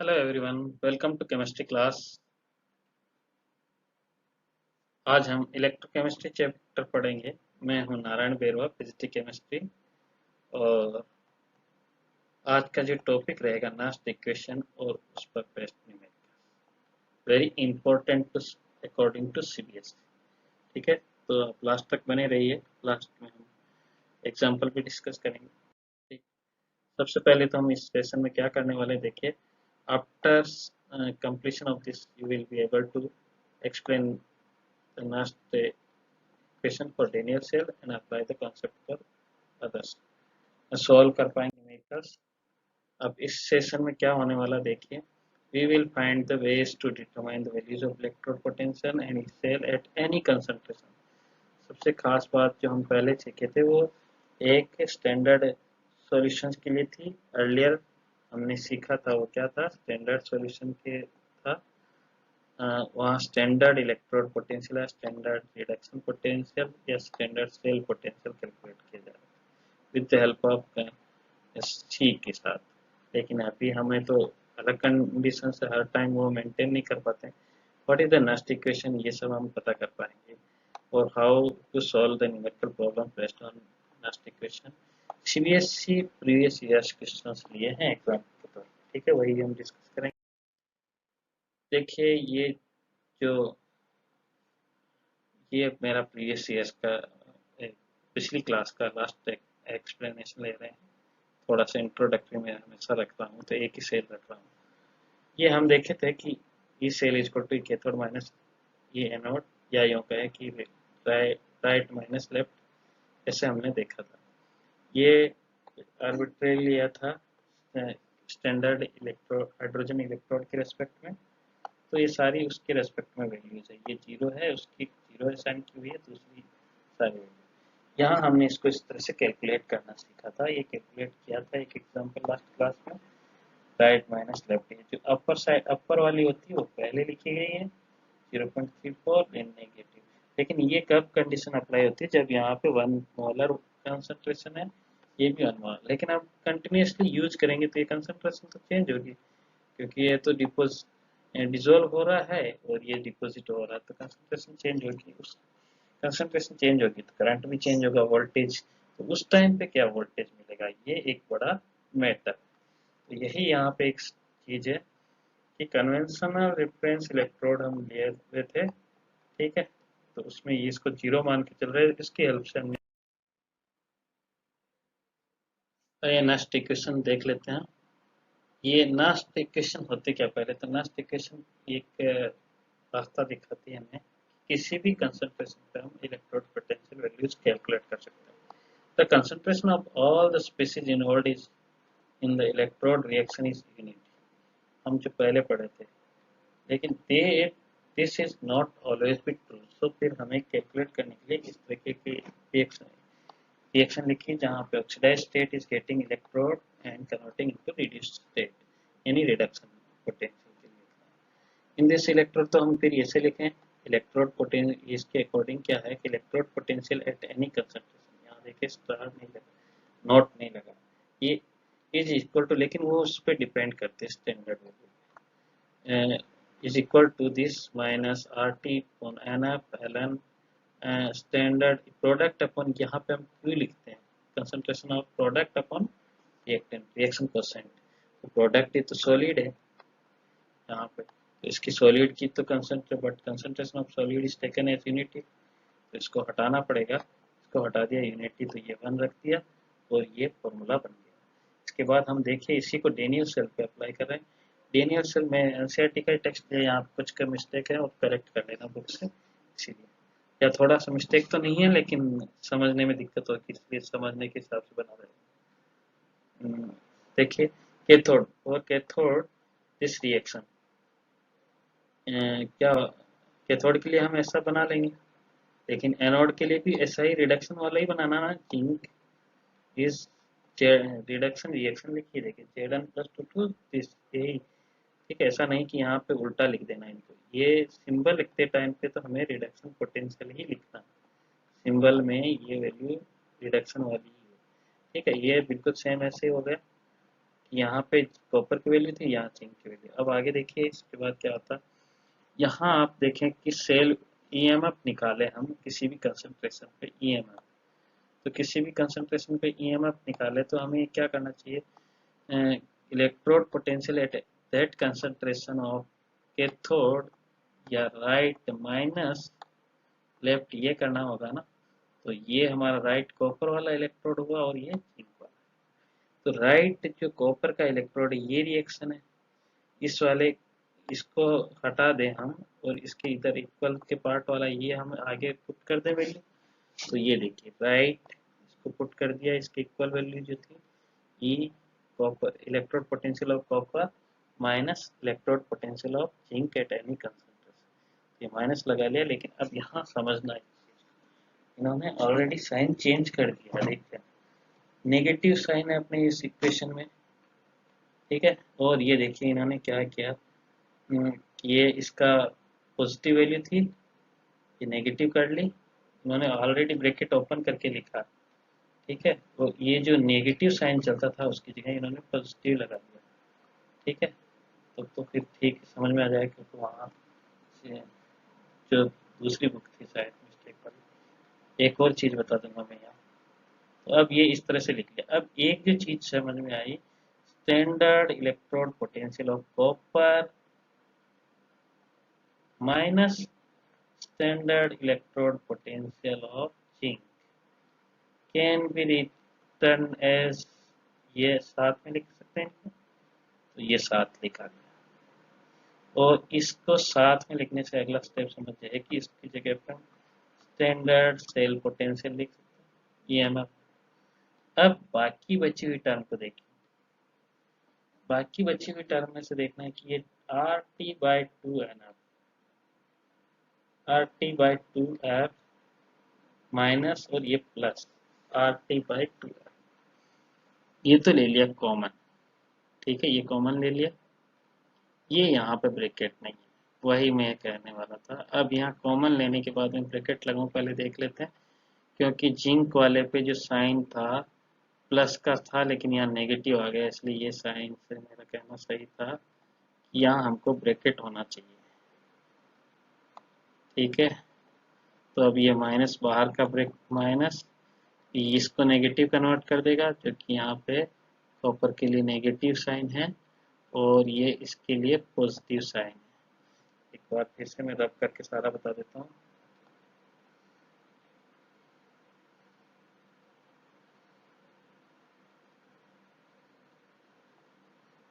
Hello everyone, welcome to chemistry class. आज हम electrochemistry chapter पढ़ेंगे। मैं हूं नारायण बेरवा, फिजिक्स केमिस्ट्री। और आज का जो टॉपिक रहेगा नास्ट इक्वेशन और उस पर based numerical, very important to according to CBSE. ठीक है, तो आप लास्ट तक बने रहिए। लास्ट में हम एग्जाम्पल भी डिस्कस करेंगे। ठीक, सबसे पहले तो हम इस सेशन में क्या करने वाले हैं, देखिए। After completion of this you will be able to explain the Nast equation for linear cell and apply the concept for others। Solve कर पाएंगे न्यूमेरिकल्स। अब इस सेशन में क्या होने वाला, देखिए। We will find the ways to determine the values of electrode potential and cell at any concentration। सबसे खास बात जो हम पहले सीखे थे वो एक स्टैंडर्ड सॉल्यूशंस के लिए थी। अर्लियर हमने सीखा था वो क्या था, स्टैंडर्ड सॉल्यूशन के था। वहाँ स्टैंडर्ड इलेक्ट्रोड पोटेंशियल या स्टैंडर्ड रिडक्शन पोटेंशियल या स्टैंडर्ड सेल पोटेंशियल कैलकुलेट किया जा रहा है विद द हेल्प ऑफ सी के साथ। लेकिन अभी हमें तो अलग कंडीशन से हर टाइम वो मेंटेन नहीं कर पाते। What is the next equation, ये सब हम पता कर पाएंगे। और how to solve the numerical problem based on next equation. CBSE previous years questions लिए हैं एग्जाम के तौर पर। ठीक है, वही हम डिस्कस करेंगे। देखिए, जो ये मेरा प्रीवियस ईयर्स का पिछली क्लास का लास्ट एक्सप्लेनेशन ले रहे हैं। थोड़ा सा इंट्रोडक्टरी में हमेशा रख रहा हूँ, तो एक ही सेल रख रहा हूँ। ये हम देखे थे कि E cell is equal to cathode minus ये एनोड, या यूँ कहे कि राइट माइनस लेफ्ट, ऐसे हमने देखा था। ये आर्बिट्रेरी लिया था स्टैंडर्ड इलेक्ट्रो हाइड्रोजन इलेक्ट्रोड के रेस्पेक्ट में। तो ये सारी उसके रेस्पेक्ट में वैल्यूज है। ये जीरो है, उसकी जीरो असाइन की हुई है, दूसरी सारी वैल्यू। यहाँ हमने इसको इस तरह से कैलकुलेट करना सीखा था। ये कैलकुलेट किया था एक एग्जाम्पल लास्ट क्लास में। राइट माइनस लेफ्ट, जो अपर साइड अपर वाली होती है वो पहले लिखी गई है 0.34 इन नेगेटिव। लेकिन ये कब कंडीशन अप्लाई होती है, जब यहाँ पे 1 मोलर कंसंट्रेशन है, ये भी 1 मोलर। लेकिन आप कंटिन्यूसली यूज करेंगे तो ये कंसंट्रेशन तो चेंज होगी, क्योंकि ये तो डिजोल्व हो रहा है और ये डिपोजिट हो रहा है, तो कंसंट्रेशन चेंज होगी। उस कंसंट्रेशन चेंज होगी तो करंट भी चेंज होगा, वोल्टेज। तो उस टाइम पे क्या वोल्टेज मिलेगा, ये एक बड़ा मैटर। तो यही यहाँ पे एक चीज है कि कन्वेंशनल रेफरेंस इलेक्ट्रोड हम लिए हुए थे। ठीक है, तो उसमें ये इसको जीरो मान के चल रहे हैं। इसकी हेल्प से हमने ये नेक्स्ट इक्वेशन देख लेते हैं। ये नेक्स्ट इक्वेशन होते क्या, पहले तो नेक्स्ट इक्वेशन एक रास्ता दिखाती है हमें। किसी भी कंसंट्रेशन पे हम इलेक्ट्रोड पोटेंशियल वैल्यूज कैलकुलेट कर सकते हैं। The concentration of all the species involved is in the electrode reaction is unity. हम जो पहले पढ़े थे। लेकिन this is not always be true. So फिर हमें कैलकुलेट करने के लिए इस तरीके की रिएक्शन लिखी, जहाँ पे oxidized state is getting electrode and converting into reduced state, यानी रिडक्शन पोटेंशियल के लिए। इन दिस इलेक्ट्रोड, तो हम फिर ऐसे लिखें इलेक्ट्रोड पोटेंशियल। इसके अकॉर्डिंग क्या है कि electrode potential at any concentration, यहाँ देखिए स्टार नहीं लगा, नॉट नहीं लगा, ये इज इक्वल टू, लेकिन वो उस पर डिपेंड करते हैं standard value, is equal to this minus R T upon n F l n standard product upon, यहाँ पे हम क्यों लिखते हैं concentration of product upon reactant reaction percent. तो प्रोडक्ट ये तो सॉलिड है यहाँ पे, तो इसकी सॉलिड की तो concentration, but concentration of solid is taken as unity, तो इसको हटाना पड़ेगा। इसको हटा दिया यूनिटी, तो ये 1 रख दिया और ये फॉर्मूला बन गया। इसके बाद हम देखिए इसी को डेनियल सेल पे अप्लाई कर रहे हैं। डेनियल सेल में एनसीईआरटी का टेक्स्ट है, यहाँ कुछ का मिस्टेक है और करेक्ट कर लेना बुक से, इसीलिए। या थोड़ा सा मिस्टेक तो नहीं है, लेकिन समझने में दिक्कत होगी, इसलिए समझने के हिसाब से बना रहे हैं। देखिए, कैथोड और कैथोड दिस रिएक्शन, क्या कैथोड के लिए हम ऐसा बना लेंगे, लेकिन एनोड के लिए भी ऐसा ही रिडक्शन वाला ही बनाना ना। जिंक इज रिडक्शन रिएक्शन लिखिए, देखिए Zn+2 दिस, यही। ठीक है, ऐसा नहीं कि यहाँ पे उल्टा लिख देना इनको। ये सिंबल लिखते टाइम पे तो हमें रिडक्शन पोटेंशियल ही लिखना, सिंबल में ये वैल्यू रिडक्शन वाली ही है। ठीक है, ये बिल्कुल सेम ऐसे हो गया। यहाँ पे कॉपर की वैल्यू थी, यहाँ जिंक की वैल्यू। अब आगे देखिए इसके बाद क्या होता है। यहाँ आप देखें कि सेल ईएमएफ निकाले हम किसी भी कंसंट्रेशन पे ईएमएफ। तो किसी भी कंसंट्रेशन पे ईएमएफ निकाले तो हमें क्या करना चाहिए, electrode potential at that concentration of cathode या राइट माइनस लेफ्ट, ये करना होगा ना। तो ये हमारा राइट कॉपर वाला इलेक्ट्रोड हुआ और ये जिंक वाला। तो राइट जो कॉपर का इलेक्ट्रोड है ये रिएक्शन है, इस वाले इसको हटा दें हम और इसके इधर इक्वल के पार्ट वाला ये हम आगे पुट कर दें वैल्यू। तो ये देखिए राइट इसको पुट कर दिया, इसकी इक्वल वैल्यू जो थी E copper electrode potential of copper minus electrode potential of zinc at any concentration. ये माइनस लगा लिया, लेकिन अब यहाँ समझना है इन्होंने ऑलरेडी साइन चेंज कर दिया। देखिए नेगेटिव साइन है अपने इस इक्वेशन में, ठीक है। और ये देखिए इन्होंने क्या किया, ये इसका पॉजिटिव वैल्यू थी, ये नेगेटिव कर ली। इन्होंने ऑलरेडी ब्रैकेट ओपन करके लिखा, ठीक है। तो ये जो नेगेटिव साइन चलता था उसकी जगह इन्होंने पॉजिटिव लगा दिया, ठीक है। तो फिर ठीक समझ में आ जाएगा, क्योंकि वहाँ से जो दूसरी बुक थी शायद मिस्टेक वाली। एक और चीज़ बता दूंगा मैं यहाँ। तो अब ये इस तरह से लिख लिया। अब एक जो चीज़ समझ में आई, standard electrode potential of copper minus standard electrode potential of zinc can be written as, ये साथ में लिख सकते हैं। तो ये साथ लिखा गया, और इसको साथ में लिखने से अगला स्टेप समझ जाए कि इसकी जगह पर स्टैंडर्ड सेल पोटेंशियल लिख सकते हैं, ईएमएफ। अब बाकी बची हुई टर्म को देखिए, बाकी बची हुई टर्म में से देखना है कि ये R T by two n F, R T by two F minus और ये plus R T by two F, ये तो ले लिया कॉमन, ठीक है। ये कॉमन ले लिया, ये यहाँ पे ब्रैकेट नहीं है, वही मैं कहने वाला था। अब यहाँ कॉमन लेने के बाद में ब्रैकेट लगाऊं, पहले देख लेते हैं। क्योंकि जिंक वाले पे जो साइन था प्लस का था, लेकिन यहाँ नेगेटिव आ गया, इसलिए ये साइन से मेरा कहना सही था कि यहाँ हमको ब्रैकेट होना चाहिए, ठीक है। तो अब ये माइनस बाहर का ब्रेक माइनस इसको नेगेटिव कन्वर्ट कर देगा, जो कि यहाँ पे कॉपर के लिए नेगेटिव साइन है और ये इसके लिए पॉजिटिव साइन है। एक बार फिर से मैं रब करके सारा बता देता हूँ।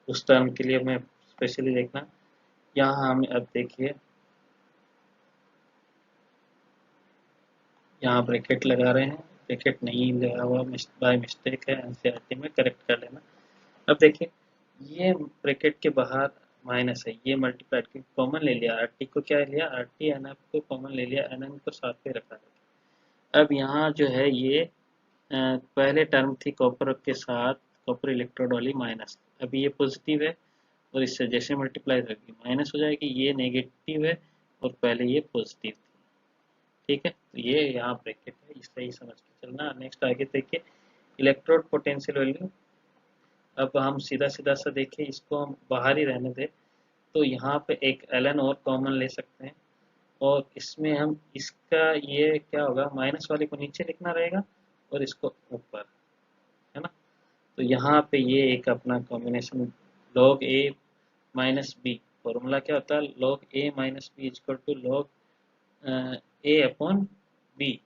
उस टर्म के लिए मैं स्पेशली देखना, यहाँ हम अब देखिए यहाँ ब्रैकेट लगा रहे हैं, ब्रैकेट नहीं लगा हुआ बाय मिस्टेक है, एनसीईआरटी में करेक्ट कर लेना। अब देखिए ये ब्रैकेट के बाहर माइनस है, ये मल्टीप्लाइड की कॉमन ले लिया, आर टी को क्या लिया, आर टी एन एफ को कॉमन ले लिया, एन एन को साथ पे रखा। अब यहाँ जो है ये पहले टर्म थी कॉपर के साथ, कॉपर इलेक्ट्रोड वाली माइनस, अभी ये पॉजिटिव है और इससे जैसे मल्टीप्लाई होगी माइनस हो जाएगी, ये नेगेटिव है और पहले ये पॉजिटिव थी, ठीक है। तो ये यहाँ ब्रैकेट है, इससे ही समझ के चलना। नेक्स्ट आगे देखिए इलेक्ट्रोड पोटेंशियल वैल्यू। अब हम सीधा सीधा सा देखें, इसको हम बाहर ही रहने दें। तो यहाँ पे एक एलन और कॉमन ले सकते हैं, और इसमें हम इसका ये क्या होगा, माइनस वाले को नीचे लिखना रहेगा और इसको ऊपर, है ना। तो यहाँ पे ये एक अपना combination log a minus B, formula क्या होता है, log a minus B equal to log a upon B,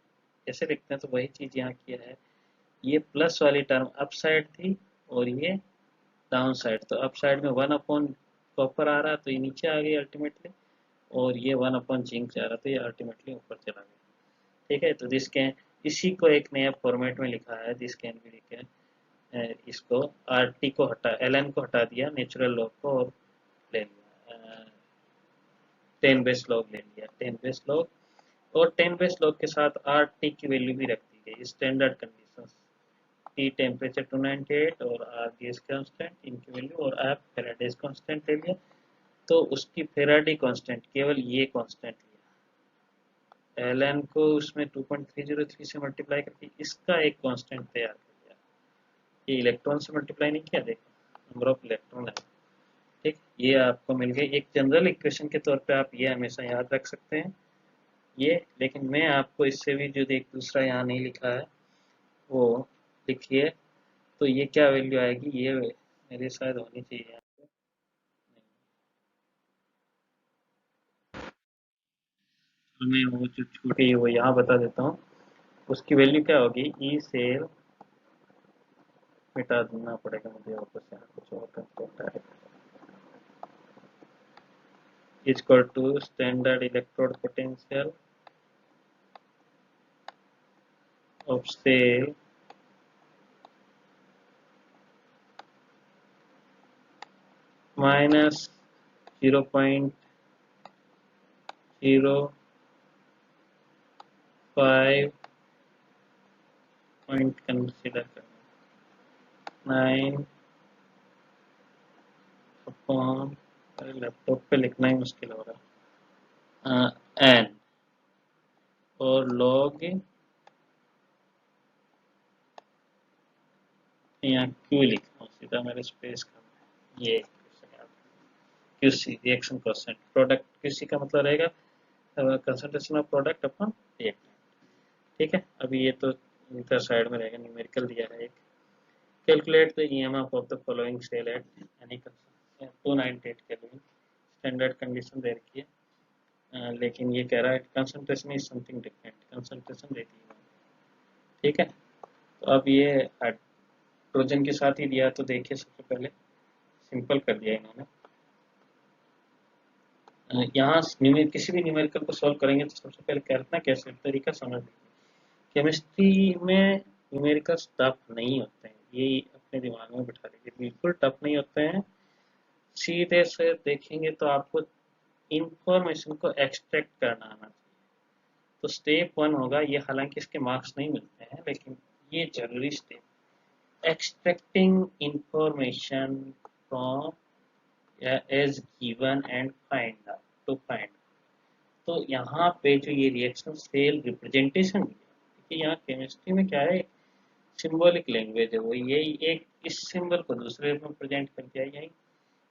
ऐसे लिखते हैं। तो वही चीज़ यहाँ किया है, ये प्लस वाली टर्म अप साइड थी और ये डाउन साइड, तो अप साइड में 1 अपॉन कॉपर आ रहा तो ये नीचे आ गई अल्टीमेटली, और ये 1 अपॉन जिंक जा रहा था, ये अल्टीमेटली ऊपर चला गया, ठीक है। तो दिस कैन, इसी को एक नया फॉर्मेट में लिखा है, दिस कैन बी रिटन, इसको आर टी को हटा, एल एन को हटा दिया, नेचुरल लॉग को और ले लिया 10 बेस लॉग ले लिया, 10 बेस लॉग, और 10 बेस लॉग के साथ आर टी की वैल्यू भी रख दी गई स्टैंडर्ड कंडीशन, टी टेम्परेचर 298 और आर गैस कांस्टेंट इनकी वैल्यू, और आप फेराडेज कांस्टेंट ले लिया। तो उसकी फेराडे कांस्टेंट केवल ये कांस्टेंट लिया, एल एन को उसमें 2.303 से मल्टीप्लाई करके इसका एक कांस्टेंट तैयार कर दिया, ये इलेक्ट्रॉन से मल्टीप्लाई नहीं किया, देखो नंबर ऑफ इलेक्ट्रॉन है। ठीक, ये आपको मिल गई एक जनरल इक्वेशन के तौर पे, आप ये हमेशा याद रख सकते हैं ये। लेकिन मैं आपको इससे भी जो एक दूसरा यहाँ नहीं लिखा है वो लिखिए, तो ये क्या वैल्यू आएगी, ये मेरे शायद होनी चाहिए यहाँ पे। तो मैं वो जो छूटी है वो यहाँ बता देता हूँ। उसकी वैल्यू क्या होगी, ई सेल, मिटा देना पड़ेगा मुझे वापस, यहाँ कुछ और करता है, is equal to standard electrode potential of cell minus 0.05 point consider करना 9 अपॉन, लैपटॉप पे लिखना ही मुश्किल हो रहा है, एन, और लॉग यहाँ क्यू लिखना सीधा मेरे स्पेस का, ये QC reaction percent, product QC का मतलब रहेगा concentration of product upon reactant. ठीक है, अभी ये तो इधर साइड में रहेगा, न्यूमेरिकल दिया है एक। Calculate the EMF of the following cell at any 298 kelvin, standard condition दे रखी है, लेकिन ये कह रहा है concentration is something different, concentration देती है। ठीक है, तो अब ये हाइड्रोजन के साथ ही दिया, तो देखिए सबसे पहले सिंपल कर दिया इन्होंने। यहाँ किसी भी न्यूमेरिकल को सॉल्व करेंगे तो सबसे पहले करना कैसे तरीका समझ लीजिए। केमिस्ट्री में न्यूमेरिकल्स टफ नहीं होते हैं, ये अपने दिमाग में बिठा लीजिए, बिल्कुल टफ नहीं होते हैं। सीधे से देखेंगे तो आपको इंफॉर्मेशन को एक्सट्रैक्ट करना आना चाहिए। तो स्टेप 1 होगा ये, हालांकि इसके मार्क्स नहीं मिलते हैं लेकिन ये जरूरी step, extracting information from as given and find out, to find. तो यहाँ पे जो ये रिएक्शन सेल रिप्रेजेंटेशन दिया, देखिए यहाँ केमिस्ट्री में क्या है, सिंबॉलिक लैंग्वेज है, वो यही एक इस सिंबल को दूसरे में प्रेजेंट कर दिया, यही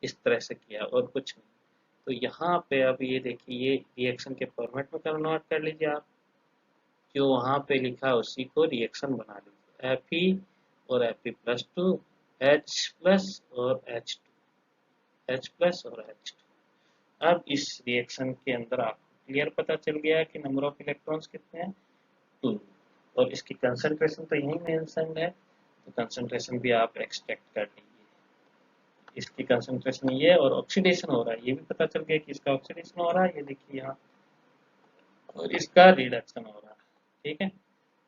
इस तरह से किया और कुछ नहीं। तो यहाँ पे अब ये देखिए, ये रिएक्शन के फॉर्मेट में कन्वर्ट कर लीजिए आप, जो वहाँ पे लिखा उसी को रिएक्शन बना लीजिए, Fe और Fe+2, H प्लस और H प्लस और H2। अब इस रिएक्शन के अंदर आपको क्लियर पता चल गया कि नंबर ऑफ इलेक्ट्रॉन्स कितने हैं, 2, और इसकी कंसंट्रेशन तो यही मेंशन है, तो कंसंट्रेशन भी आप एक्सट्रैक्ट कर लीजिए। इसकी कंसंट्रेशन ये, और ऑक्सीडेशन हो रहा है ये भी पता चल गया कि इसका ऑक्सीडेशन हो रहा है, ये देखिए यहाँ, और इसका रिडक्शन हो रहा है। ठीक है,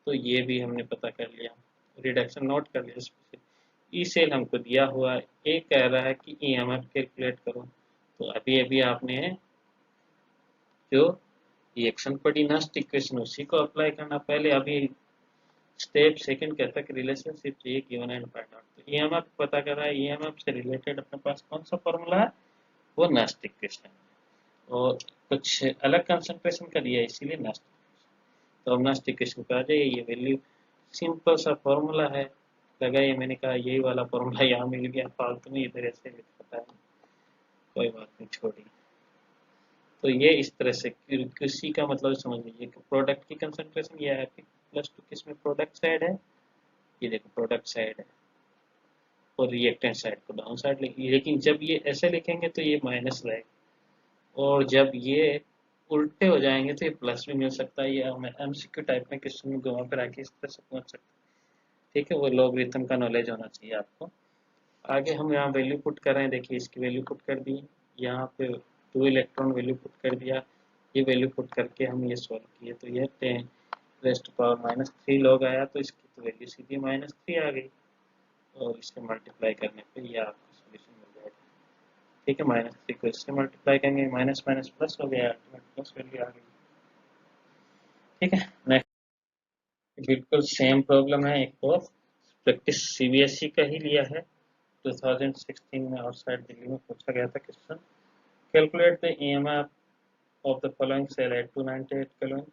तो ये भी हमने पता कर लिया, रिडक्शन नोट कर लिया। ई सेल हमको दिया हुआ है, ये कह रहा है कि ईएमएफ कैलकुलेट करो, तो अभी अभी आपने जो रिएक्शन पढ़ी नस्ट इक्वेशन उसी को अप्लाई करना पहले। अभी स्टेप सेकंड कहता है कि रिलेशनशिप चाहिए गिवन एंड फाइंड आउट, तो ईएमएफ पता कर रहा है, ईएमएफ से रिलेटेड अपने पास कौन सा फॉर्मूला है, वो नस्ट इक्वेशन, और कुछ अलग कंसंट्रेशन का दिया है इसीलिए नस्ट। तो अब नस्ट इक्वेशन पे आ जाइए, ये वैल्यू सिंपल सा फॉर्मूला है, लगाइए, मैंने कहा यही वाला फॉर्मूला यहाँ मिल गया, फालतू में इधर ऐसे लिखा है, कोई बात नहीं छोड़िए। तो ये इस तरह से किसी का मतलब समझ लीजिए कि प्रोडक्ट की कंसंट्रेशन ये है, Fe+2 किस में प्रोडक्ट साइड है, ये देखो प्रोडक्ट साइड है, और रिएक्टेंट साइड को डाउन साइड लिखिए, लेकिन जब ये ऐसे लिखेंगे तो ये माइनस रहेगा, और जब ये उल्टे हो जाएंगे तो ये प्लस भी मिल सकता है। ये हमें एमसीक्यू टाइप में क्वेश्चन में घुमा फिरा के इस तरह से पहुंच सकते हैं। ठीक है, वो लॉगरिथम का नॉलेज होना चाहिए आपको। आगे हम यहाँ वैल्यू पुट कर रहे हैं, देखिए इसकी वैल्यू पुट कर दी, यहाँ पे 2 इलेक्ट्रॉन वैल्यू पुट कर दिया, ये वैल्यू पुट करके हम ये सॉल्व किए, तो ये 10⁻³ लॉग आया, तो इसकी तो वैल्यू सीधी -3 आ गई, और इससे मल्टीप्लाई करने पे ये आपको सोल्यूशन मिल जाएगा। ठीक है, -3 को इससे मल्टीप्लाई करेंगे, माइनस माइनस प्लस हो गया, अल्टीमेट प्लस वैल्यू आ गई। ठीक है, नेक्स्ट बिल्कुल सेम प्रॉब्लम है, एक और प्रैक्टिस सीबीएसई का ही लिया है, 2016 में आउटसाइड दिल्ली में पूछा गया था question. Calculate the EMF of the following cell at 298 kelvin.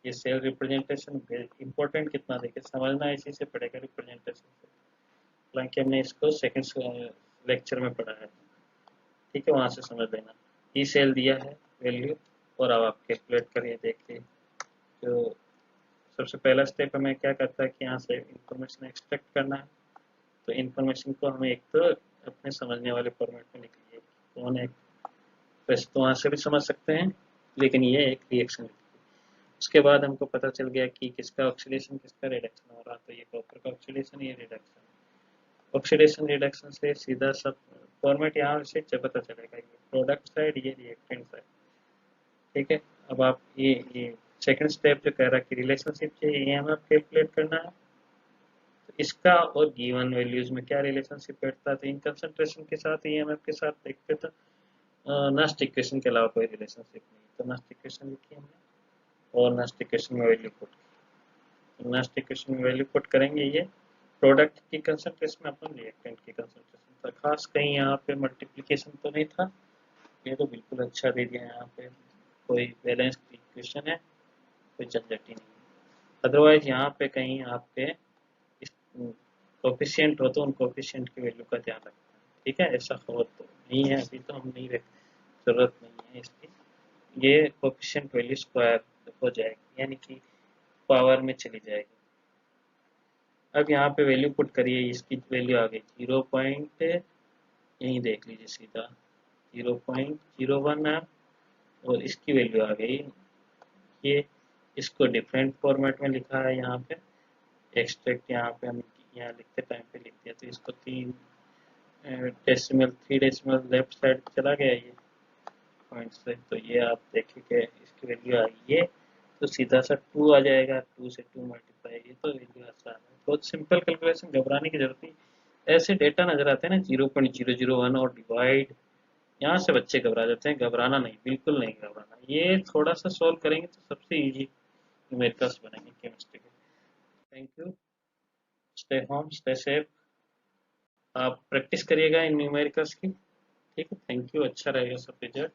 ये सेल रिप्रेजेंटेशन इंपॉर्टेंट कितना देखे समझना, इसी से पड़ेगा रिप्रेजेंटेशन से, हालांकि हमने इसको सेकंड लेक्चर में पढ़ा है, ठीक है, वहां से समझ लेना। ई सेल दिया है वैल्यू, और अब आप कैलकुलेट करिए, देखिए। तो सबसे पहला स्टेप हमें क्या करता है कि यहाँ से इंफॉर्मेशन एक्सट्रैक्ट करना है। तो इंफॉर्मेशन को हमें एक तो अपने समझने वाले फॉर्मेट में लिखिए, कौन है। वैसे तो वहाँ से भी समझ सकते हैं, लेकिन ये एक रिएक्शन। उसके बाद हमको पता चल गया कि किसका ऑक्सीडेशन किसका रिडक्शन हो रहा है। तो ये कॉपर का ऑक्सीडेशन, ये रिडक्शन। ऑक्सीडेशन रिडक्शन से सीधा सब फॉर्मेट यहाँ से पता चलेगा, ये प्रोडक्ट साइड, ये रिएक्टेंट साइड, ठीक है। अब आप ये सेकंड स्टेप जो कह रहा है कि रिलेशनशिप चाहिए, ये हमें कैलकुलेट करना है। तो इसका और गिवन वैल्यूज में क्या रिलेशनशिप बैठता है, तो इन कंसंट्रेशन के साथ ईएमएफ के साथ देखते तो नस्ट इक्वेशन के अलावा कोई रिलेशनशिप नहीं। तो नस्ट इक्वेशन लिखी हमने, और नस्ट इक्वेशन में वैल्यू पुट की। तो नस्ट इक्वेशन में वैल्यू पुट करेंगे, ये प्रोडक्ट की कंसंट्रेशन अपन रिएक्टेंट की कंसंट्रेशन था। खास कहीं यहाँ पे मल्टीप्लिकेशन तो नहीं था, ये तो बिल्कुल अच्छा दे दिया। यहाँ पे कोई बैलेंस इक्वेशन है, कोई झंझट ही नहीं है। अदरवाइज यहाँ पे कहीं आपके कोफिशिएंट हो तो उन कोफिशिएंट की वैल्यू का ध्यान रखना है, ठीक है। ऐसा हो तो नहीं है, अभी तो हम नहीं रख, जरूरत नहीं है इसकी। ये कोफिशिएंट वैल्यू स्क्वायर हो जाएगी, यानी कि पावर में चली जाएगी। अब यहाँ पे वैल्यू पुट करिए, इसकी वैल्यू आ गई 0 पॉइंट, यहीं देख लीजिए सीधा 0.01 है, और इसकी वैल्यू आ गई ये। इसको डिफरेंट फॉर्मेट में लिखा है यहाँ पे, एक्सट्रैक्ट यहाँ पे हम यहाँ लिखते टाइम पे लिख दिया। तो इसको 3 डेसिमल लेफ्ट साइड चला गया ये पॉइंट से। तो ये आप देखिए इसकी वैल्यू आ गई है, तो सीधा सा 2 आ जाएगा, 2 से 2 मल्टीप्लाई, ये तो वैल्यू आसान है, बहुत सिंपल कैलकुलेशन, घबराने की जरूरत नहीं। ऐसे डेटा नजर आते हैं ना 0.001 और डिवाइड, यहाँ से बच्चे घबरा जाते हैं। घबराना नहीं, बिल्कुल नहीं घबराना, ये थोड़ा सा सोल्व करेंगे तो सबसे इजी न्यूमेरिकल्स बनेंगे केमिस्ट्री के। Thank you, stay home, stay safe. आप प्रैक्टिस करिएगा इन न्यूमेरिकल्स की, ठीक है। थैंक यू, अच्छा रहेगा सब रिजल्ट।